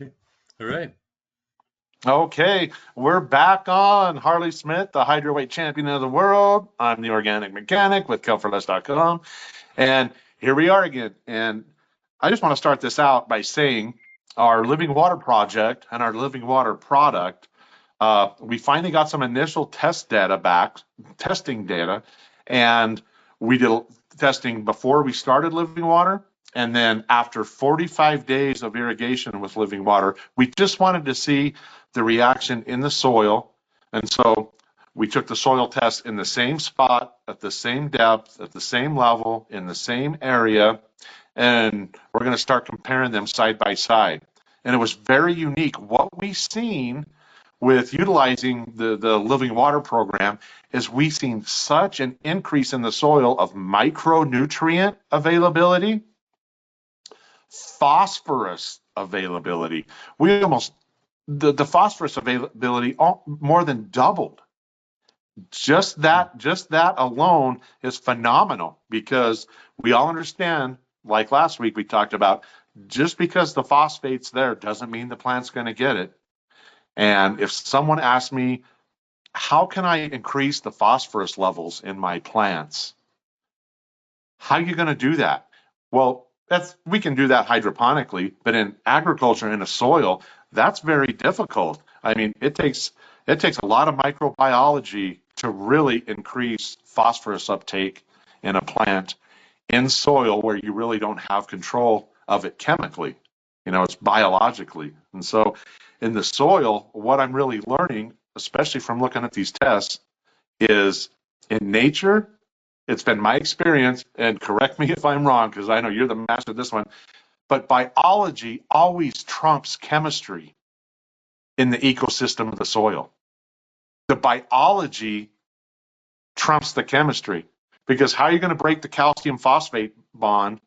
Okay. All right. Okay, we're back on Harley Smith, the hydroweight champion of the world. I'm the organic mechanic with Kelp4less.com. And here we are again. And I just want to start this out by saying our living water project and our living water product, we finally got some initial testing data, and we did testing before we started living water. And then after 45 days of irrigation with living water, we just wanted to see the reaction in the soil. And so we took the soil test in the same spot, at the same depth, at the same level, in the same area, and we're going to start comparing them side by side. And it was very unique. What we seen with utilizing the living water program is we seen such an increase in the soil of micronutrient availability, phosphorus availability. We almost the phosphorus availability more than doubled. Just that alone is phenomenal, because we all understand, like last week we talked about, just because the phosphate's there doesn't mean the plant's going to get it. And if someone asks me, how can I increase the phosphorus levels in my plants? How are you going to do that? Well, we can do that hydroponically, but in agriculture, in a soil, that's very difficult. I mean, it takes a lot of microbiology to really increase phosphorus uptake in a plant in soil where you really don't have control of it chemically. It's biologically. And so in the soil, what I'm really learning, especially from looking at these tests, is in nature, it's been my experience, and correct me if I'm wrong, because I know you're the master of this one, but biology always trumps chemistry in the ecosystem of the soil. The biology trumps the chemistry, because how are you going to break the calcium phosphate bond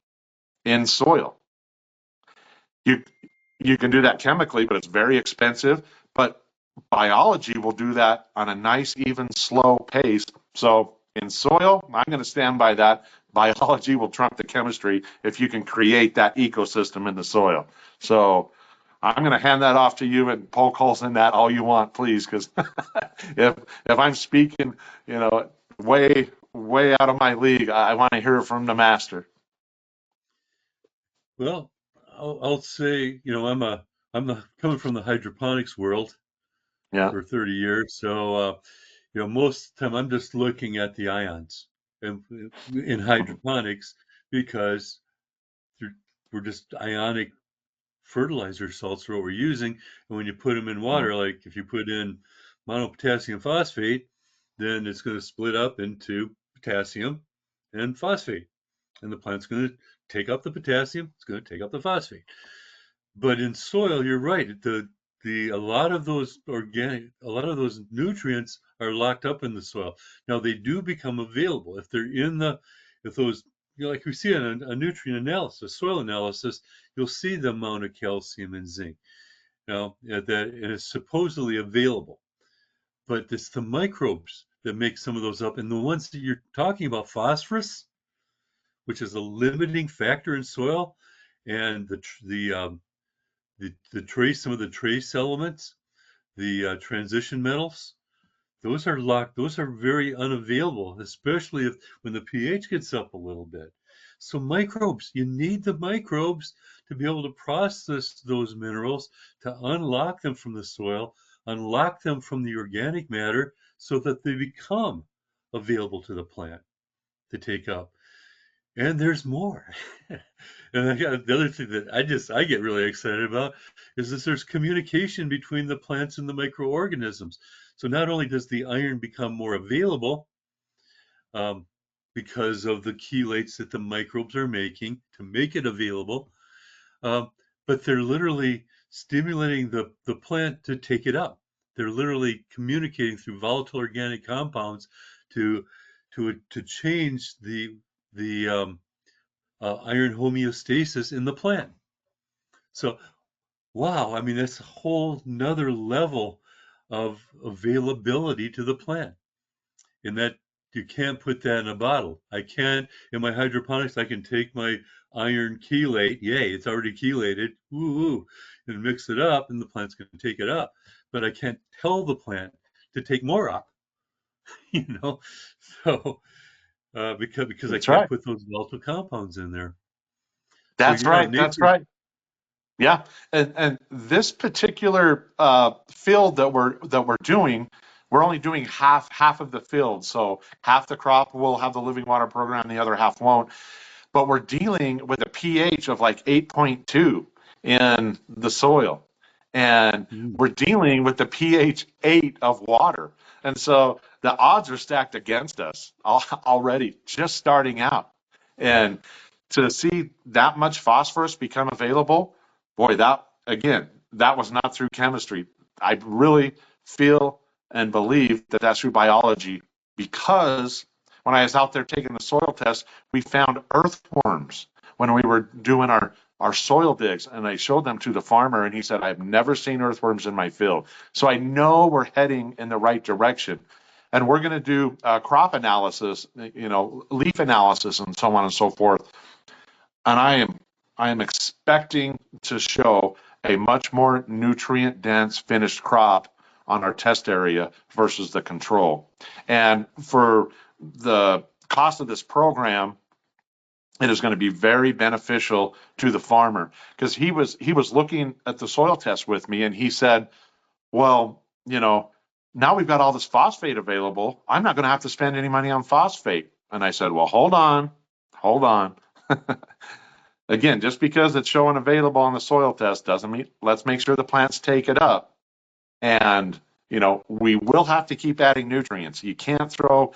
in soil? You you can do that chemically, but it's very expensive. But biology will do that on a nice, even, slow pace. So in soil, I'm going to stand by that. Biology will trump the chemistry if you can create that ecosystem in the soil. So I'm going to hand that off to you and poke holes in that all you want, please, because if I'm speaking, way out of my league, I want to hear it from the master. Well, I'll say, coming from the hydroponics world Yeah. for 30 years. So, most of the time I'm just looking at the ions in hydroponics, because they're, we're just ionic fertilizer salts are what we're using. And when you put them in water, like if you put in monopotassium phosphate, then it's going to split up into potassium and phosphate. And the plant's going to take up the potassium, it's going to take up the phosphate. But in soil, you're right. A lot of those nutrients are locked up in the soil. Now they do become available if they're if those, like we see in a nutrient analysis, soil analysis, you'll see the amount of calcium and zinc. That it is supposedly available, but it's the microbes that make some of those up, and the ones that you're talking about, phosphorus, which is a limiting factor in soil, and some of the trace elements, the transition metals, those are locked. Those are very unavailable, especially when the pH gets up a little bit. So microbes, you need the microbes to be able to process those minerals, to unlock them from the soil, unlock them from the organic matter, so that they become available to the plant to take up. And there's more. And the other thing that I get really excited about is that there's communication between the plants and the microorganisms. So not only does the iron become more available, um, because of the chelates that the microbes are making to make it available, um, but they're literally stimulating the plant to take it up. They're literally communicating through volatile organic compounds to to change the iron homeostasis in the plant. So, wow, I mean, that's a whole nother level of availability to the plant. And that you can't put that in a bottle. I can't, in my hydroponics, I can take my iron chelate, yay, it's already chelated, woo, and mix it up, and the plant's going to take it up. But I can't tell the plant to take more up, you know? So, because I That's can't right. put those volatile compounds in there. So That's yeah, right. That's nature. right. Yeah, and this particular field that we're doing, we're only doing half of the field. So half the crop will have the living water program, the other half won't. But we're dealing with a pH of like 8.2 in the soil, and Mm, we're dealing with the pH 8 of water. And so the odds are stacked against us already, just starting out. And to see that much phosphorus become available, boy, that again, that was not through chemistry. I really feel and believe that that's through biology, because when I was out there taking the soil test, we found earthworms when we were doing our soil digs, and I showed them to the farmer, and he said, I've never seen earthworms in my field. So I know we're heading in the right direction. And we're going to do crop analysis, leaf analysis, and so on and so forth. And I am expecting to show a much more nutrient dense finished crop on our test area versus the control. And for the cost of this program, it is going to be very beneficial to the farmer, because he was looking at the soil test with me, and he said, well, now we've got all this phosphate available. I'm not going to have to spend any money on phosphate. And I said, well, hold on. Again, just because it's showing available on the soil test doesn't mean, let's make sure the plants take it up. And, we will have to keep adding nutrients. You can't throw,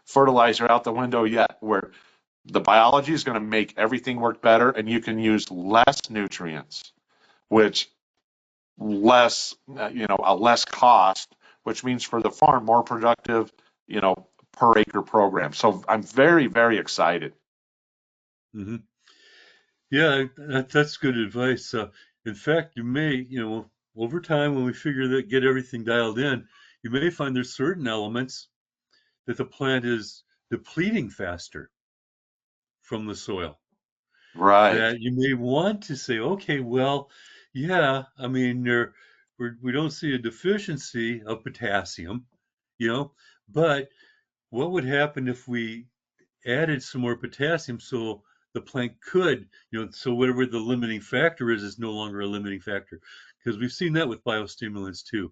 fertilizer out the window yet, where the biology is going to make everything work better, and you can use less nutrients, which a less cost, which means for the farm, more productive, per acre program. So I'm very, very excited. hmm Yeah, that's good advice. In fact, you may, over time when we figure that, get everything dialed in, you may find there's certain elements that the plant is depleting faster from the soil, Right. that you may want to say, okay, well, yeah, I mean, we don't see a deficiency of potassium, you know, but what would happen if we added some more potassium so the plant could, so whatever the limiting factor is no longer a limiting factor. Because we've seen that with biostimulants too.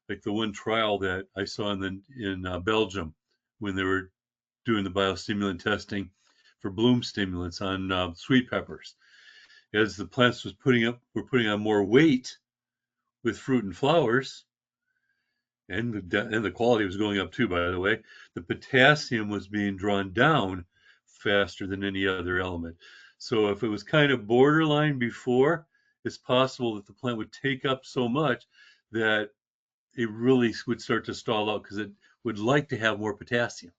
Like the one trial that I saw in Belgium when they were doing the biostimulant testing for bloom stimulants on sweet peppers. As the plants were putting on more weight with fruit and flowers, and the quality was going up too, by the way. The potassium was being drawn down faster than any other element. So if it was kind of borderline before, it's possible that the plant would take up so much that it really would start to stall out because it would like to have more potassium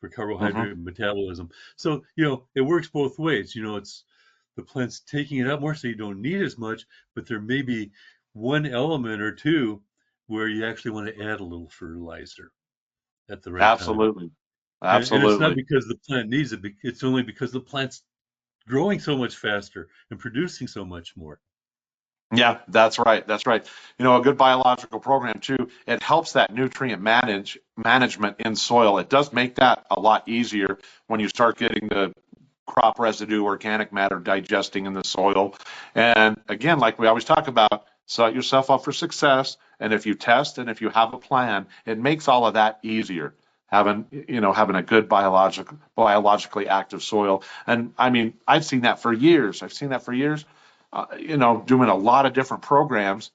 for Hmm. carbohydrate metabolism. So, it works both ways. It's the plant's taking it up more, so you don't need as much, but there may be one element or two where you actually want to add a little fertilizer at the right time. Absolutely. And it's not Absolutely. because the plant needs it, it's only because the plant's growing so much faster and producing so much more. Yeah, that's right. That's right. A good biological program too, it helps that nutrient management in soil. It does make that a lot easier when you start getting the crop residue, organic matter digesting in the soil. And again, like we always talk about, set yourself up for success. And if you test and if you have a plan, it makes all of that easier. Having a good biologically active soil. And I mean, I've seen that for years. Doing a lot of different programs.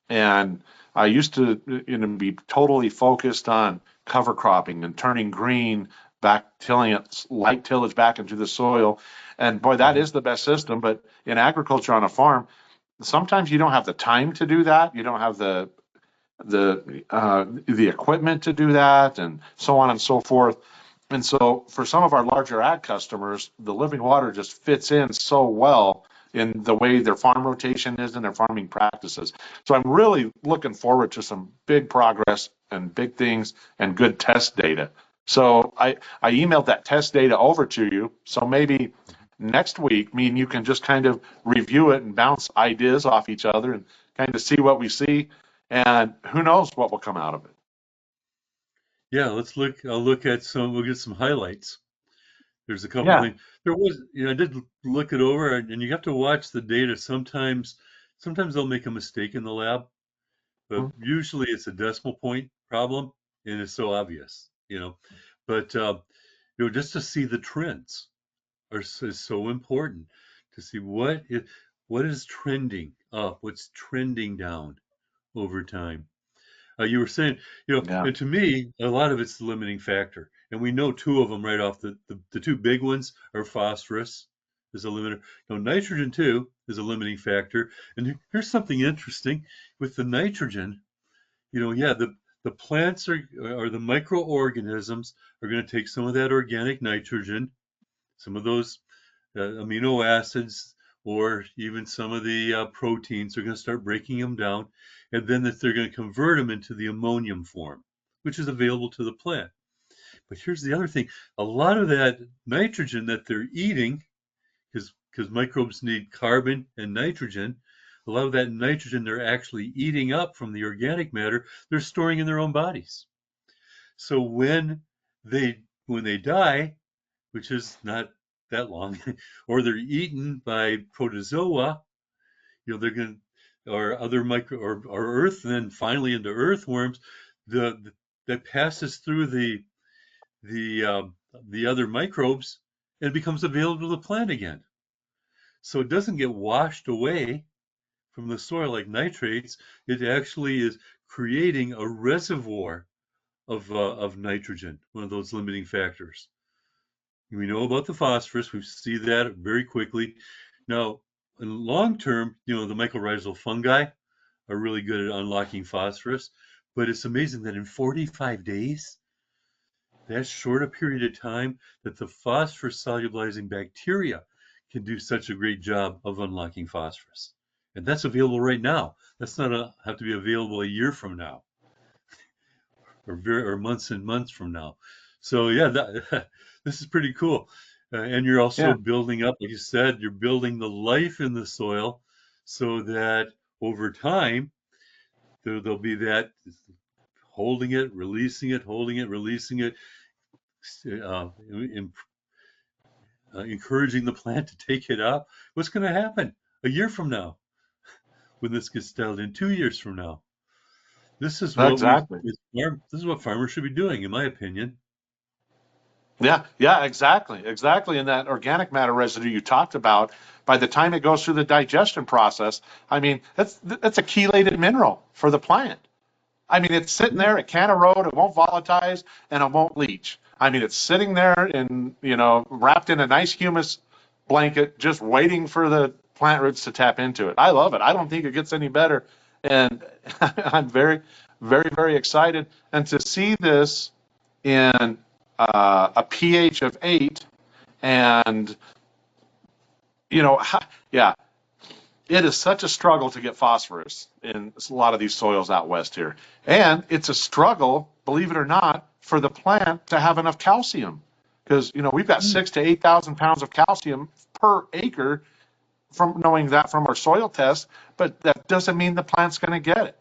And I used to, be totally focused on cover cropping and turning green, back tilling it, light tillage back into the soil. And boy, that Mhm. is the best system. But in agriculture on a farm, sometimes you don't have the time to do that. You don't have the equipment to do that, and so on and so forth. And so for some of our larger ag customers, the living water just fits in so well in the way their farm rotation is and their farming practices. So I'm really looking forward to some big progress and big things and good test data. So I emailed that test data over to you. So maybe next week, me and you can just kind of review it and bounce ideas off each other and kind of see what we see. And who knows what will come out of it. Yeah, let's look. I'll look at some. We'll get some highlights. There's a couple Yeah. things. There was, I did look it over, and you have to watch the data. Sometimes they'll make a mistake in the lab, but usually it's a decimal point problem, and it's so obvious. But just to see the trends is so important to see what is trending up, what's trending down over time. You were saying, Yeah. and to me, a lot of it's the limiting factor. And we know two of them right off. The two big ones are phosphorus is a limiter. No, nitrogen too is a limiting factor. And here's something interesting with the nitrogen. Yeah, the plants are or the microorganisms are going to take some of that organic nitrogen, some of those amino acids, or even some of the proteins. They're going to start breaking them down, and then they're going to convert them into the ammonium form, which is available to the plant. But here's the other thing: a lot of that nitrogen that they're eating, because microbes need carbon and nitrogen. A lot of that nitrogen they're actually eating up from the organic matter, they're storing in their own bodies. So they when they die, which is not that long, or they're eaten by protozoa, they're going to, or other or earth, then finally into earthworms, that passes through the other microbes and becomes available to the plant again. So it doesn't get washed away from the soil like nitrates. It actually is creating a reservoir of nitrogen, one of those limiting factors. We know about the phosphorus. We see that very quickly. Now, in long term, the mycorrhizal fungi are really good at unlocking phosphorus, but it's amazing that in 45 days, that short a period of time, that the phosphorus solubilizing bacteria can do such a great job of unlocking phosphorus. And that's available right now. That's not have to be available a year from now or months and months from now. So yeah, this is pretty cool. And you're also Yeah. building up, like you said, you're building the life in the soil so that over time there'll be that holding it, releasing it, holding it, releasing it, uh, encouraging the plant to take it up. What's going to happen a year from now when this gets dialed in? 2 years from now, this is what Exactly. this is what farmers should be doing, in my opinion. Yeah, yeah, exactly, exactly. And that organic matter residue you talked about, by the time it goes through the digestion process, I mean, that's a chelated mineral for the plant. I mean, it's sitting Yeah. there, it can't erode, it won't volatilize, and it won't leach. I mean, it's sitting there and, wrapped in a nice humus blanket, just waiting for the plant roots to tap into it. I love it. I don't think it gets any better. And I'm very, very, very excited. And to see this in a pH of 8, and, yeah, it is such a struggle to get phosphorus in a lot of these soils out west here. And it's a struggle, believe it or not, for the plant to have enough calcium. Because, we've got Mm. 6 to 8,000 pounds of calcium per acre from knowing that from our soil tests, but that doesn't mean the plant's going to get it.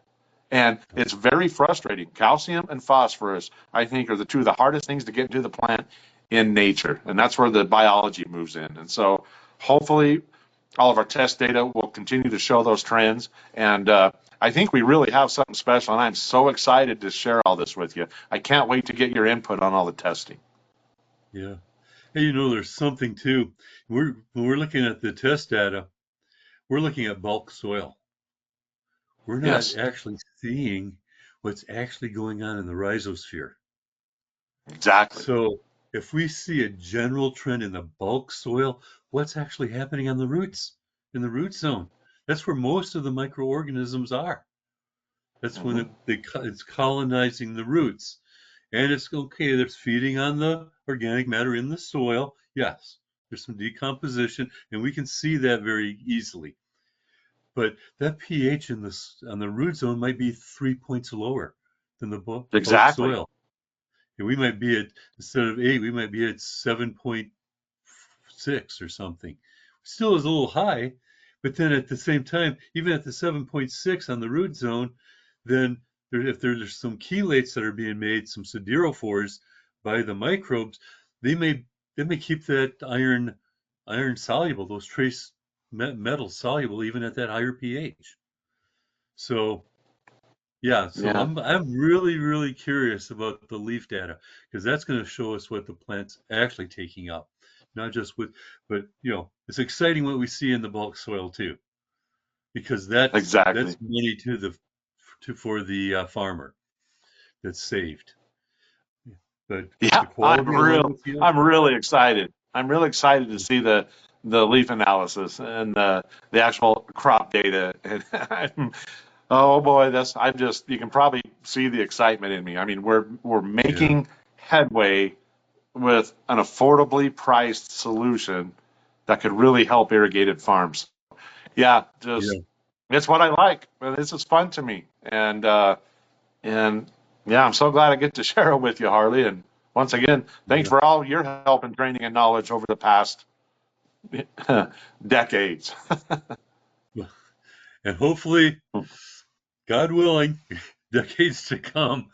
And it's very frustrating. Calcium and phosphorus, I think, are the two of the hardest things to get into the plant in nature. And that's where the biology moves in. And so hopefully all of our test data will continue to show those trends. And I think we really have something special. And I'm so excited to share all this with you. I can't wait to get your input on all the testing. Yeah. Hey, there's something too. When we're looking at the test data, we're looking at bulk soil. We're not Yes, actually seeing what's actually going on in the rhizosphere. exactly. So if we see a general trend in the bulk soil, what's actually happening on the roots, in the root zone? That's where most of the microorganisms are. That's when Hmm. it's colonizing the roots. And it's okay, that's feeding on the organic matter in the soil. Yes, There's some decomposition, and we can see that very easily. But that pH on the root zone might be 3 points lower than the bulk Exactly. soil. And we might be at, instead of 8, we might be at 7.6 or something. Still is a little high, but then at the same time, even at the 7.6 on the root zone, then if there's some chelates that are being made, some siderophores by the microbes, they may keep that iron soluble, those trace metals soluble even at that higher pH. So yeah, so Yeah. I'm really curious about the leaf data because that's going to show us what the plant's actually taking up, not just but it's exciting what we see in the bulk soil too, because that's Exactly. money for the farmer that's saved. But Yeah, the quality along with the I'm really excited. I'm really excited to see the leaf analysis and the actual crop data. And oh boy, I'm just, you can probably see the excitement in me. I mean, we're yeah making headway with an affordably priced solution that could really help irrigated farms. Yeah, just yeah it's what I like. And this is fun to me. And yeah, I'm so glad I get to share it with you, Harley. And once again, thanks yeah for all your help and training and knowledge over the past decades. and hopefully, God willing, decades to come.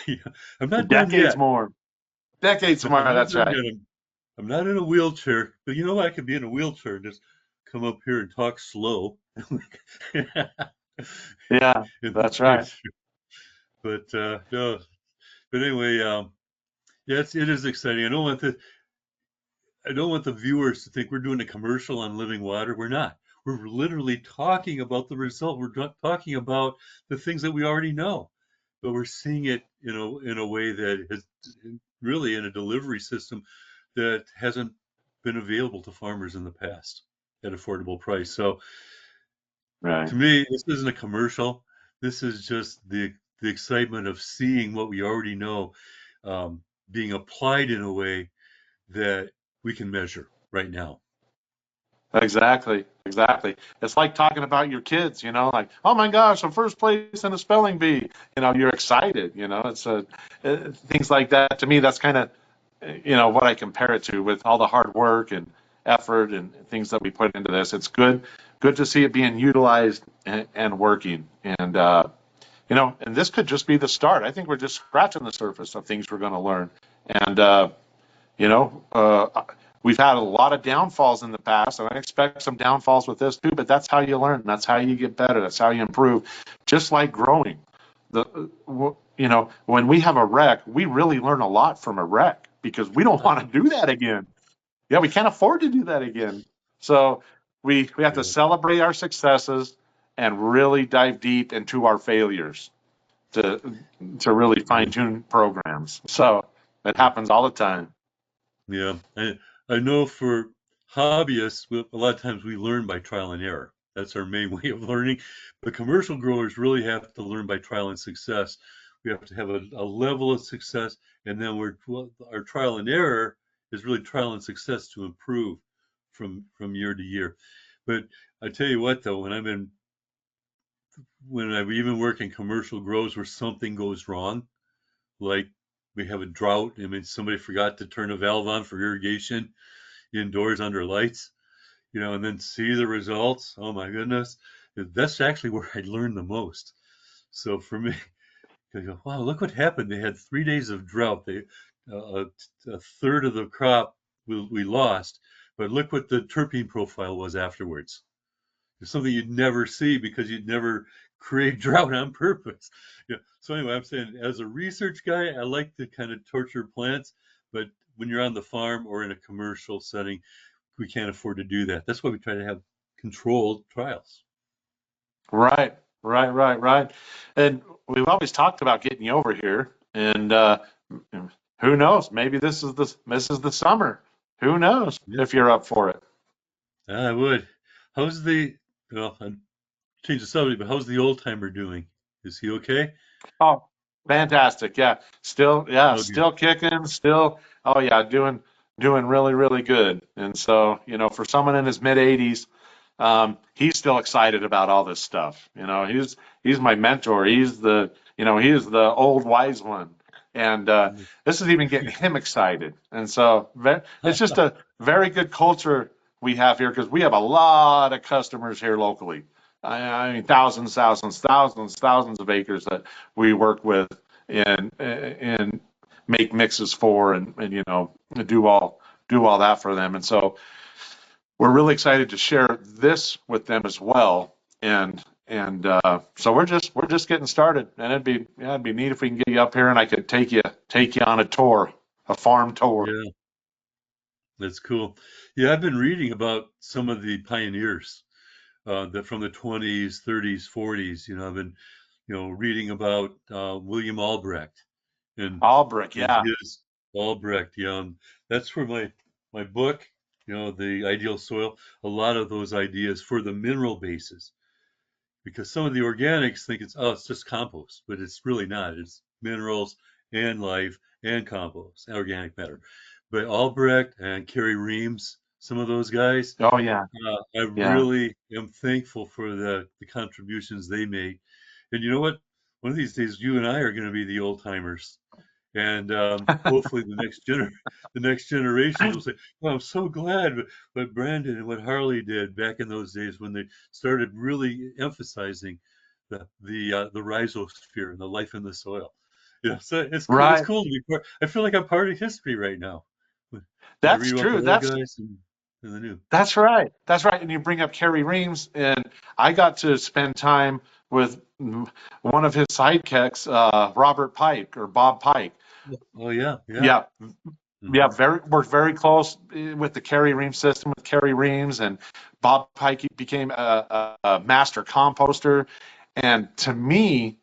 Yeah, I'm not done Decades yet. more. Decades No, more. I'm not That's done right. yet. I'm not in a wheelchair, but you know what? I could be in a wheelchair and just come up here and talk slow. In Yeah, the that's right. future. But no. But anyway, yeah, it is exciting. I don't want the viewers to think we're doing a commercial on living water. We're not. We're literally talking about the result. We're talking about the things that we already know, but we're seeing it in a way that is really in a delivery system that hasn't been available to farmers in the past at affordable price. So Right. to me, this isn't a commercial. This is just the excitement of seeing what we already know being applied in a way that we can measure right now. Exactly. Exactly. It's like talking about your kids, like, oh my gosh, I'm first place in a spelling bee. You're excited, it's things like that. To me, that's kind of, what I compare it to with all the hard work and effort and things that we put into this. It's good to see it being utilized and working. And this could just be the start. I think we're just scratching the surface of things we're going to learn. And, you know, uh, we've had a lot of downfalls in the past, and I expect some downfalls with this too. But that's how you learn. That's how you get better. That's how you improve. Just like growing, when we have a wreck, we really learn a lot from a wreck because we don't want to do that again. Yeah, we can't afford to do that again. So we have to Yeah, celebrate our successes and really dive deep into our failures to to really yeah, fine tune programs. So it yeah. happens all the time. Yeah. I know for hobbyists, a lot of times we learn by trial and error. That's our main way of learning. But commercial growers really have to learn by trial and success. We have to have a level of success, and then our trial and error is really trial and success to improve from year to year. But I tell you what, though, when I even work in commercial grows where something goes wrong, like we have a drought. I mean, somebody forgot to turn a valve on for irrigation indoors under lights, and then see the results. Oh my goodness. That's actually where I learned the most. So for me, I go, wow, look what happened. They had 3 days of drought. A third of the crop we lost, but look what the terpene profile was afterwards. It's something you'd never see because you'd never create drought on purpose. Yeah. So anyway, I'm saying as a research guy, I like to kind of torture plants, but when you're on the farm or in a commercial setting, we can't afford to do that. That's why we try to have controlled trials. Right, right. And we've always talked about getting you over here, and who knows? Maybe this is the summer. Who knows Yeah, if you're up for it? I would. How's the well? I change the subject, but how's the old timer doing? Is he okay? Oh, fantastic! Yeah, Okay. still kicking. Still, oh yeah, doing. doing really, really good. And so, for someone in his mid 80s, he's still excited about all this stuff. He's my mentor. He is the old wise one. And this is even getting him excited. And so it's just a very good culture we have here because we have a lot of customers here locally. I mean, thousands of acres that we work with and make mixes for and do all that for them. And so we're really excited to share this with them as well. And so we're just getting started, and it'd be neat if we can get you up here and I could take you on a tour, a farm tour. Yeah, that's cool. Yeah, I've been reading about some of the pioneers that from the 20s, 30s, 40s. I've been reading about William Albrecht and Albrecht, and yeah. his Albrecht. Yeah, that's where my book, the ideal soil, a lot of those ideas for the mineral bases, because some of the organics think it's just compost, but it's really not. It's minerals and life and compost, organic matter. But Albrecht and Kerry Reams, some of those guys, Oh yeah, I yeah. really am thankful for the contributions they made. And you know what? One of these days, you and I are going to be the old timers, and hopefully the next generations will say, "Well, I'm so glad what Brandon and what Harley did back in those days when they started really emphasizing the rhizosphere and the life in the soil." So it's cool. It's Right. cool to be part. I feel like I'm part of history right now when I That's read about the true. old That's guys and the new. That's right. That's right. And you bring up Kerry Reams, and I got to spend time with one of his sidekicks, Robert Pike or Bob Pike. Oh yeah, yeah. Yeah, yeah. Hmm. Worked very close with the Kerry Reams system with Kerry Reams, and Bob Pike became a master composter. And to me,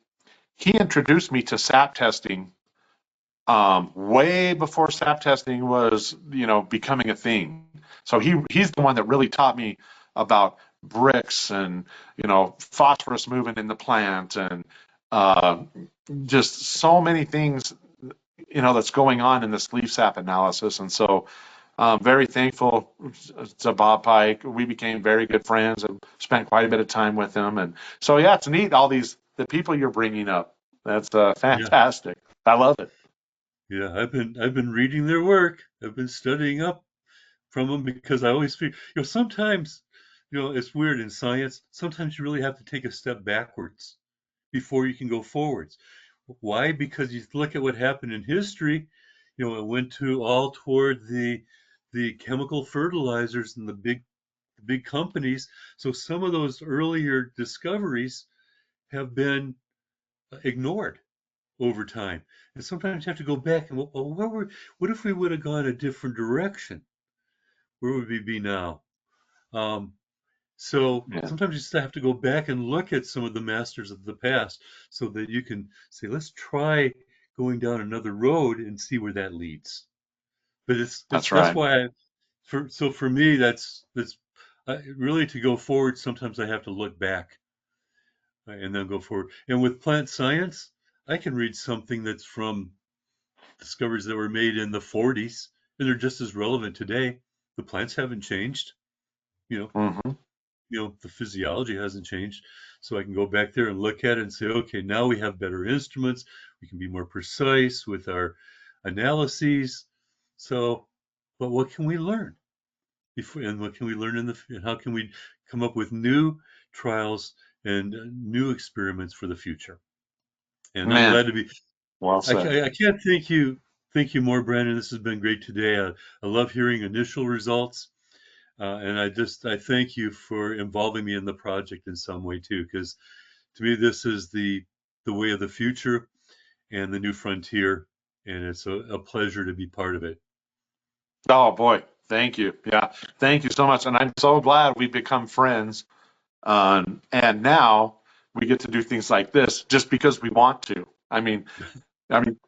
he introduced me to sap testing way before sap testing was, becoming a thing. So he's the one that really taught me about bricks and, phosphorus moving in the plant and uh, just so many things, that's going on in this leaf sap analysis. And so very thankful to Bob Pike. We became very good friends and spent quite a bit of time with him. And so, yeah, it's neat. The people you're bringing up. That's Yeah, fantastic. I love it. yeah. I've been reading their work. I've been studying up from them because I always feel, sometimes, it's weird in science. Sometimes you really have to take a step backwards before you can go forwards. Why? Because you look at what happened in history, it went to all toward the chemical fertilizers and the big companies. So some of those earlier discoveries have been ignored over time. And sometimes you have to go back and, well, what if we would have gone a different direction? Where would we be now? Um, so Yeah, sometimes you just have to go back and look at some of the masters of the past so that you can say, let's try going down another road and see where that leads. But that's that's right. why for me that's really to go forward. Sometimes I have to look back and then go forward. And with plant science, I can read something that's from discoveries that were made in the 40s and they're just as relevant today. The plants haven't changed. You know, Hmm. the physiology hasn't changed. So I can go back there and look at it and say, okay, now we have better instruments. We can be more precise with our analyses. So, but what can we learn before, and what can we learn and how can we come up with new trials and new experiments for the future? And I'm Man, glad to be. well said. I can't thank you more, Brandon. This has been great today. I love hearing initial results. And I thank you for involving me in the project in some way too, because to me this is the way of the future and the new frontier, and it's a pleasure to be part of it. Oh boy, thank you. Yeah, thank you so much, and I'm so glad we've become friends. And now we get to do things like this just because we want to. I mean,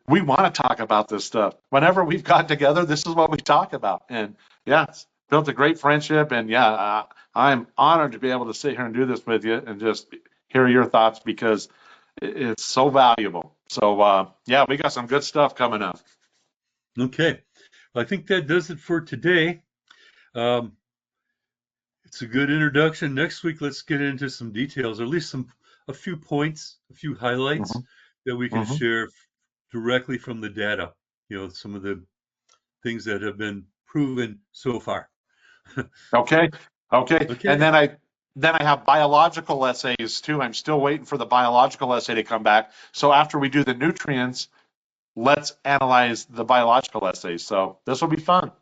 we want to talk about this stuff. Whenever we've got together, this is what we talk about. And yeah, it's built a great friendship. And yeah, I'm honored to be able to sit here and do this with you and just hear your thoughts because it's so valuable. So yeah, we got some good stuff coming up. Okay. I think that does it for today. Um, it's a good introduction. Next week, let's get into some details, or at least a few points, a few highlights Hmm. that we can Hmm. share directly from the data. Some of the things that have been proven so far. Okay. Okay. And Okay, then I have biological essays too. I'm still waiting for the biological essay to come back. So after we do the nutrients, let's analyze the biological essays. So this will be fun.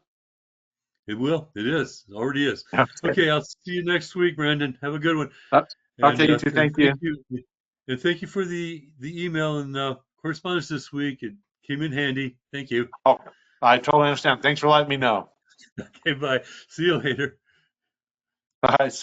it will. It is. It already is. Okay. Okay, I'll see you next week, Brandon. Have a good one. Uh, And Okay, you too. and Thank you. thank you. And thank you for the email and correspondence this week. It came in handy. Thank you. Oh, I totally understand. Thanks for letting me know. Okay, bye. See you later. Bye. See